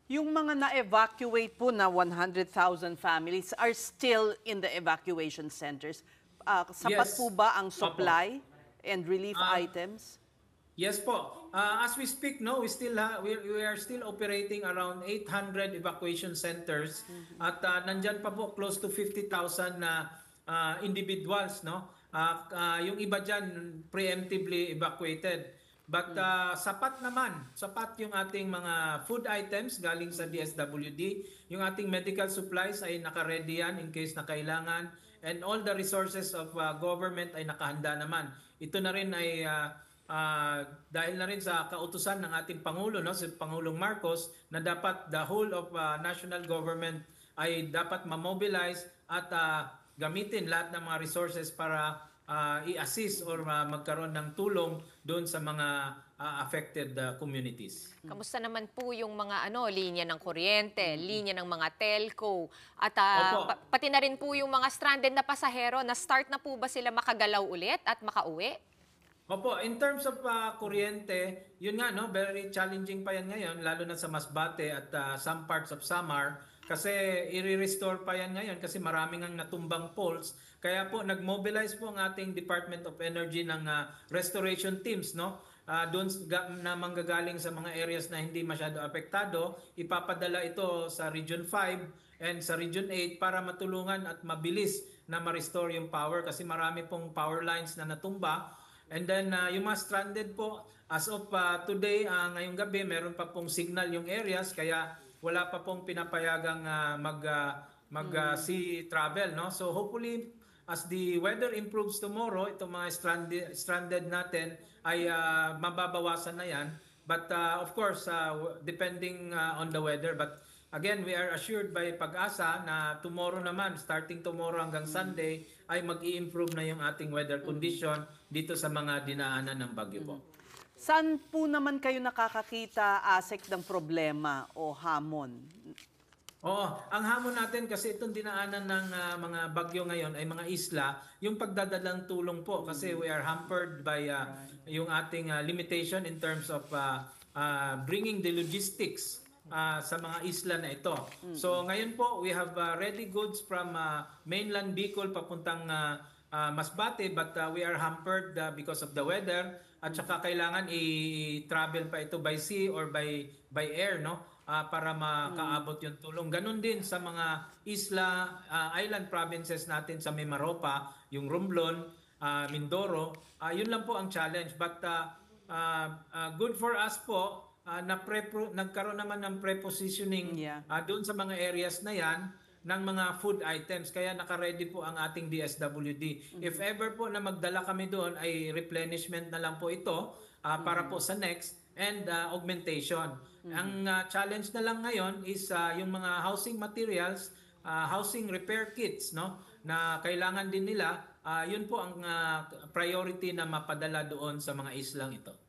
Yung mga na-evacuate po na 100,000 families are still in the evacuation centers. Sapat po Yes. ba ang Opo. supply and relief Ah, items? yes po. As we speak, no, we are still operating around 800 evacuation centers at nandyan pa po close to 50,000 na individuals, no. Yung iba diyan preemptively evacuated. But sapat yung ating mga food items galing sa DSWD. Yung ating medical supplies ay naka-ready yan in case na kailangan. And all the resources of government ay nakahanda naman. Ito na rin ay dahil na rin sa kautusan ng ating Pangulo, no, si Pangulong Marcos, na dapat the whole of national government ay dapat ma-mobilize at gamitin lahat ng mga resources para i-assist or magkaroon ng tulong doon sa mga affected communities. Kamusta naman po yung mga linya ng kuryente, linya ng mga telco, at Opo. pati na rin po yung mga stranded na pasahero, na start na po ba sila makagalaw ulit at makauwi? Opo, in terms of kuryente, yun nga, no, very challenging pa yan ngayon, lalo na sa Masbate at some parts of Samar, kasi i-restore pa yan ngayon kasi maraming ang natumbang poles. Kaya po nag-mobilize po ang ating Department of Energy ng restoration teams, no? Doon na manggagaling sa mga areas na hindi masyado apektado, ipapadala ito sa Region 5 and sa Region 8 para matulungan at mabilis na ma-restore yung power kasi marami pong power lines na natumba. And then yung mga stranded po, as of today, ngayong gabi, meron pa pong signal yung areas kaya wala pa pong pinapayagang sea travel, no? So hopefully as the weather improves tomorrow, itong mga stranded natin ay mababawasan na yan. But of course, depending on the weather. But again, we are assured by Pag-asa na tomorrow naman, starting tomorrow hanggang Sunday, ay mag-i-improve na yung ating weather condition dito sa mga dinaanan ng bagyo po. Saan po naman kayo nakakakita, ASEC, ng problema o hamon? Oo, ang hamon natin kasi itong dinaanan ng mga bagyo ngayon ay mga isla, yung pagdadalang tulong po kasi we are hampered by yung ating limitation in terms of bringing the logistics sa mga isla na ito. So ngayon po, we have ready goods from mainland Bicol papuntang Masbate, but we are hampered because of the weather at saka kailangan i-travel pa ito by sea or by air, no? Para makaabot yung tulong. Ganon din sa mga isla, island provinces natin sa Mimaropa, yung Romblon, Mindoro. Yun lang po ang challenge. But good for us po, nagkaroon naman ng prepositioning doon sa mga areas na yan ng mga food items. Kaya naka-ready po ang ating DSWD. If ever po na magdala kami doon, ay replenishment na lang po ito para po sa next and augmentation. Ang challenge na lang ngayon is yung mga housing materials, housing repair kits, no, na kailangan din nila. Yun po ang priority na mapadala doon sa mga islang ito.